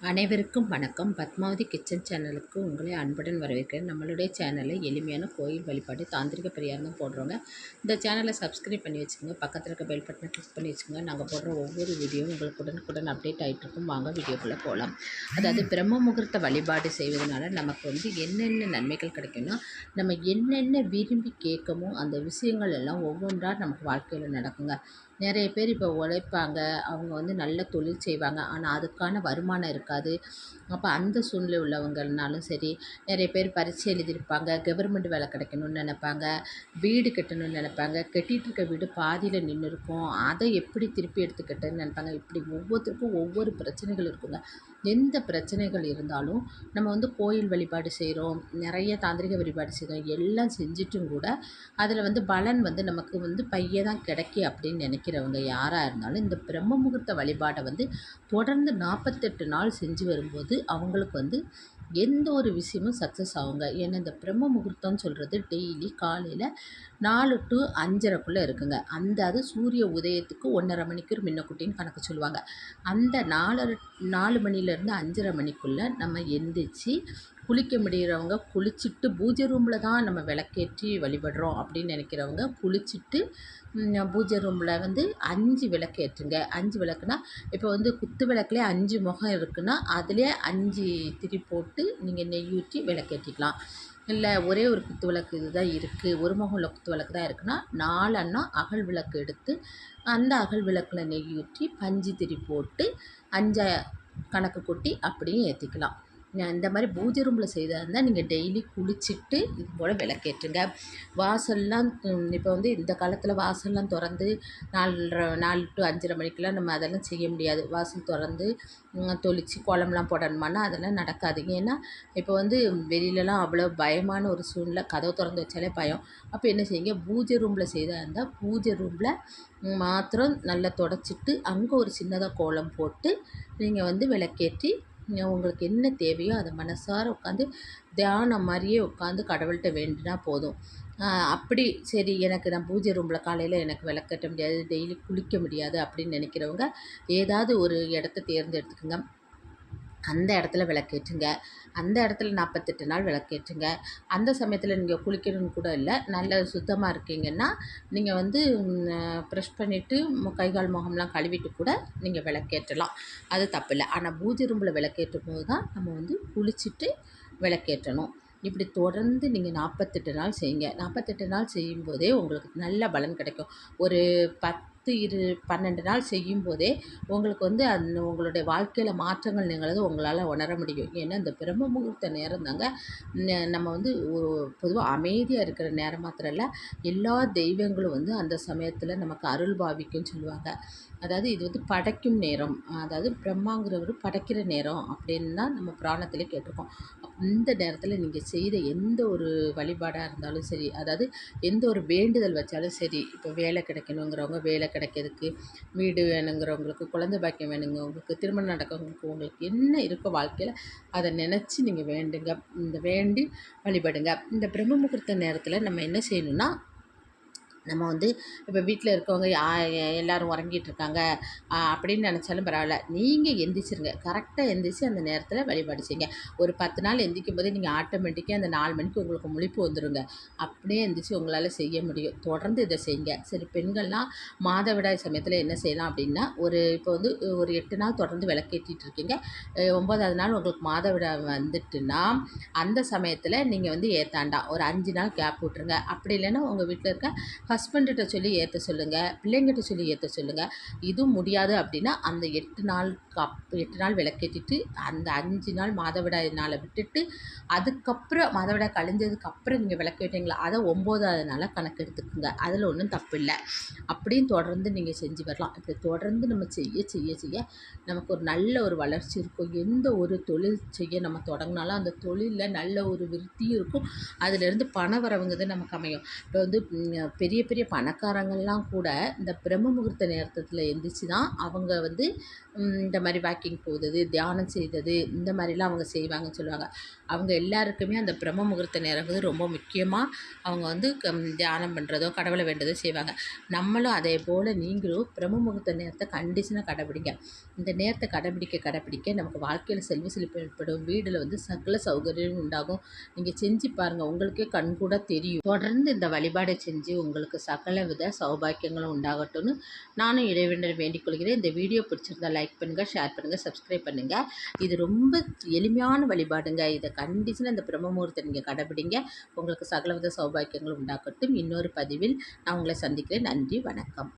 அனைவருக்கும் வணக்கம். பத்மாவதி கிச்சன் சேனலுக்கு உங்களை அன்புடன் வரவேற்கிறேன். நம்மளுடைய சேனலில் எளிமையான கோயில் வழிபாடு, தாந்திரிக பரிகாரம் தான் போடுறோங்க. இந்த சேனலை சப்ஸ்கிரைப் பண்ணி வச்சுக்கோங்க. பக்கத்தில் இருக்க பெல் பட்டனை கிளிக் பண்ணி வச்சுக்கோங்க. நாங்கள் போடுற ஒவ்வொரு வீடியோவும் உங்களுக்கு உடனுக்குடன் அப்டேட் ஆகிட்டு இருக்கும். வாங்க வீடியோக்குள்ளே போகலாம். அதாவது பிரம்ம முகூர்த்த வழிபாடு செய்வதனால நமக்கு என்னென்ன நன்மைகள் கிடைக்கும்னா, நம்ம என்னென்ன விரும்பி கேட்கமோ அந்த விஷயங்கள் எல்லாம் ஒவ்வொன்றா நமக்கு வாழ்க்கையில் நடக்குங்க. நிறைய பேர் இப்போ உழைப்பாங்க, அவங்க நல்ல தொழில் செய்வாங்க, ஆனால் அதுக்கான வருமானம் இருக்காது. அப்போ அந்த சூழ்நிலை உள்ளவங்கனாலும் சரி, நிறைய பேர் பரீட்சை எழுதியிருப்பாங்க, கவர்மெண்ட் வேலை கிடைக்கணும்னு நினைப்பாங்க, வீடு கட்டணும்னு நினைப்பாங்க, கட்டிகிட்டு இருக்க வீடு பாதியில் நின்று இருக்கும், அதை எப்படி திருப்பி எடுத்துக்கிட்டேன்னு நினைப்பாங்க. இப்படி ஒவ்வொருத்தருக்கும் ஒவ்வொரு பிரச்சனைகள் இருக்குங்க. எந்த பிரச்சனைகள் இருந்தாலும் நம்ம கோயில் வழிபாடு செய்கிறோம், நிறைய தாந்திரிக வழிபாடு செய்கிறோம், எல்லாம் செஞ்சிட்டும் கூட அதில் பலன் நமக்கு பைய தான் கிடைக்கி அப்படின்னு நினைக்கிறவங்க யாராக இருந்தாலும் இந்த பிரம்ம முகூர்த்த வழிபாடை தொடர்ந்து 48 நாள் செஞ்சு வரும்போது அவங்களுக்கு எந்த ஒரு விஷயமும் சக்ஸஸ் ஆகுங்க. ஏன்னா இந்த பிரம்ம முகூர்த்தம்னு சொல்கிறது டெய்லி காலையில் 4 to 5:30 இருக்குங்க. அது சூரிய உதயத்துக்கு 1:30 மணிக்கு முன்னக்கூட்டின்னு கணக்கு சொல்லுவாங்க. அந்த 4 மணிலேருந்து 5:30 மணிக்குள்ளே நம்ம எந்திரிச்சு குளிக்க முடிகிறவங்க குளிச்சுட்டு, பூஜை ரூமில் தான் நம்ம விளக்கேற்றி வழிபடுறோம் அப்படின்னு நினைக்கிறவங்க குளிச்சுட்டு பூஜை ரூமில் 5 விளக்கு ஏற்றுங்க. 5 விளக்குனா இப்போ குத்து விளக்குலேயே 5 முகம் இருக்குன்னா அதுலேயே 5 திரி போட்டு நீங்கள் நெய் ஊற்றி விளக்கேற்றிக்கலாம். இல்லை ஒரே ஒரு குத்து விளக்கு இதுதான் இருக்குது, ஒரு முகம் உள்ள குத்து விளக்கு தான் இருக்குன்னா 4 அகல் விளக்கு எடுத்து அந்த அகல் விளக்கில் நெய் ஊற்றி பஞ்சு திரி போட்டு 5 கணக்கு கொட்டி அப்படியே ஏற்றிக்கலாம். இந்த மாதிரி பூஜை ரூமில் செய்தா இருந்தால் நீங்கள் டெய்லி குளிச்சுட்டு இது போல் விளக்கேற்றுங்க. வாசல்லாம் இப்போ இந்த காலத்தில் வாசல்லாம் திறந்து 4 to 5:30 மணிக்கெலாம் நம்ம அதெல்லாம் செய்ய முடியாது. வாசல் திறந்து தொளிச்சு கோலம்லாம் போடணுமானா அதெல்லாம் நடக்காது. ஏன்னா இப்போ வெளியிலலாம் அவ்வளோ பயமான ஒரு சூழ்நிலை, கதவை திறந்து வச்சாலே பயம். அப்போ என்ன செய்யுங்க, பூஜை ரூமில் செய்தா இருந்தால் பூஜை ரூமில் மாத்திரம் நல்லா தொடச்சிட்டு அங்கே ஒரு சின்னதாக கோலம் போட்டு நீங்கள் விளக்கேற்றி உங்களுக்கு என்ன தேவையோ அதை மனசார உட்காந்து தியானம் மாதிரியே உட்காந்து கடவுள்கிட்ட வேண்டினா போதும். அப்படி சரி எனக்கு நான் பூஜை ரூமில் காலையில் எனக்கு விளக்கேற்ற முடியாது, டெய்லி குளிக்க முடியாது அப்படின்னு நினைக்கிறவங்க ஏதாவது ஒரு இடத்த தேர்ந்தெடுத்துக்குங்க. அந்த இடத்துல விளக்கேற்றுங்க. அந்த இடத்துல 48 நாள் விளக்கேற்றுங்க. அந்த சமயத்தில் நீங்கள் குளிக்கணும்னு கூட இல்லை, நல்ல சுத்தமாக இருக்கீங்கன்னா நீங்கள் ப்ரெஷ் பண்ணிவிட்டு கை கால் முகம்லாம் கழுவிட்டு கூட நீங்கள் விளக்கேற்றலாம். அது தப்பில்லை. ஆனால் பூஜை ரூமில் விளக்கேற்றும் போது தான் நம்ம குளிச்சுட்டு விளக்கேற்றணும். இப்படி தொடர்ந்து நீங்கள் 48 நாள் செய்யுங்க. 48 நாள் செய்யும்போதே உங்களுக்கு நல்ல பலன் கிடைக்கும். ஒரு 12 நாள் செய்யும்போதே உங்களுக்கு உங்களுடைய வாழ்க்கையில் மாற்றங்கள் நிகழ்ந்து உங்களால் உணர முடியும். ஏன்னா இந்த பிரம்ம முகூர்த்த நேரம் தாங்க நம்ம பொதுவாக அமைதியாக இருக்கிற நேரம் மாத்திரம் இல்லை, எல்லா தெய்வங்களும் அந்த சமயத்தில் நமக்கு அருள் பாவிக்கும்னு சொல்லுவாங்க. அதாவது இது படைக்கும் நேரம், அதாவது பிரம்மாங்கிறவர் படைக்கிற நேரம் அப்படின்னு தான் நம்ம புராணத்திலே கேட்டிருக்கோம். இந்த நேரத்தில் நீங்கள் செய்த எந்த ஒரு வழிபாடாக இருந்தாலும் சரி, அதாவது எந்த ஒரு வேண்டுதல் வச்சாலும் சரி, இப்போ வேலை கிடைக்கணுங்கிறவங்க வேலை கிடைக்கிறதுக்கு, வீடு வேணுங்கிறவங்களுக்கு, குழந்தை பாக்கியம் வேணுங்கிறவங்களுக்கு, திருமணம் நடக்கிறவங்களுக்கு, உங்களுக்கு என்ன இருக்கோ வாழ்க்கையில் அதை நினச்சி நீங்கள் வேண்டுங்க. வேண்டி வழிபடுங்க. இந்த பிரம்ம முகூர்த்த நேரத்தில் நம்ம என்ன செய்யணும்னா, நம்ம இப்போ வீட்டில் இருக்கவங்க எல்லோரும் உறங்கிட்டுருக்காங்க அப்படின்னு நினச்சாலும் பரவாயில்ல, நீங்கள் எந்திரிச்சிருங்க. கரெக்டாக எந்திரிச்சு அந்த நேரத்தில் வழிபாடு செய்யுங்க. ஒரு 10 நாள் எந்திரிக்கும் போதே நீங்கள் ஆட்டோமேட்டிக்காக அந்த 4 மணிக்கு உங்களுக்கு முழிப்பு வந்துடுங்க. அப்படியே எந்திரிச்சு உங்களால் செய்ய முடியும். தொடர்ந்து இதை செய்யுங்க. சரி, பெண்கள்லாம் மாதவிடாய் சமயத்தில் என்ன செய்யலாம் அப்படின்னா, இப்போ ஒரு 8 நாள் தொடர்ந்து விளக்கேற்றிட்டு இருக்கீங்க, 9வது நாள் உங்களுக்கு மாதவிடாய் வந்துட்டுன்னா அந்த சமயத்தில் நீங்கள் ஏற்றாண்டா ஒரு 5 நாள் கேப் விட்ருங்க. அப்படி இல்லைன்னா உங்கள் வீட்டில் இருக்க ஹஸ்பண்ட்கிட்ட சொல்லி ஏற்ற சொல்லுங்கள், பிள்ளைங்கிட்ட சொல்லி ஏற்ற சொல்லுங்கள். இதுவும் முடியாது அப்படின்னா அந்த 8 நாள் விளக்கேற்றிட்டு அந்த 5 நாள் மாதவிடாய் நாளை விட்டுட்டு அதுக்கப்புறம் மாதவிடாய் கழிஞ்சதுக்கப்புறம் நீங்கள் விளக்கேற்றீங்களா அதை 9வது நாளாக கணக்கு எடுத்துக்குங்க. அதில் ஒன்றும் தப்பு இல்லை. அப்படியும் தொடர்ந்து நீங்கள் செஞ்சு வரலாம். இப்படி தொடர்ந்து நம்ம செய்ய செய்ய செய்ய நமக்கு ஒரு நல்ல ஒரு வளர்ச்சி இருக்கும். எந்த ஒரு தொழில் செய்ய நம்ம தொடங்கினாலும் அந்த தொழிலில் நல்ல ஒரு விருத்தியும் இருக்கும். அதிலேருந்து பண வரவுங்கிறது நமக்கு அமையும். இப்போ பெரிய பெரிய பணக்காரங்கள்லாம் கூட இந்த பிரம்ம முகூர்த்த நேரத்தில் எந்திரிச்சு தான் அவங்க இந்த மாதிரி வாக்கிங் போகுது, தியானம் செய்தது, இந்த மாதிரிலாம் அவங்க செய்வாங்கன்னு சொல்லுவாங்க. அவங்க எல்லாருக்குமே அந்த பிரம்ம முகூர்த்த நேரம் வந்து ரொம்ப முக்கியமாக அவங்க வந்து தியானம் பண்ணுறதோ கடவுளை வேண்டதோ செய்வாங்க. நம்மளும் அதே போல் நீங்களும் பிரம்ம முகூர்த்த நேரத்தை கண்டிஷனாக கடைப்பிடிங்க. இந்த நேரத்தை கடைப்பிடிக்க நமக்கு வாழ்க்கையில் செல்வ செழிப்பு ஏற்படும். வீடில் வந்து சகல சௌகரியமும் உண்டாகும். நீங்கள் செஞ்சு பாருங்கள், உங்களுக்கே கண்கூட தெரியும். தொடர்ந்து இந்த வழிபாடை செஞ்சு உங்களுக்கு சகல வித சௌபாக்கியங்களும் உண்டாகட்டும்னு நானும் இறைவனை வேண்டிக் கொள்கிறேன். இந்த வீடியோ பிடிச்சிருந்தா லைக் பண்ணுங்கள், ஷேர் பண்ணுங்கள், சப்ஸ்கிரைப் பண்ணுங்கள். இது ரொம்ப எளிமையான வழிபாடுங்க. இதை கண்டிஷனாக இந்த பிரம்ம முகூர்த்தத்தை நீங்கள் கடைப்பிடிங்க. உங்களுக்கு சகலவித சௌபாக்கியங்களும் உண்டாகட்டும். இன்னொரு பதிவில் நான் உங்களை சந்திக்கிறேன். நன்றி, வணக்கம்.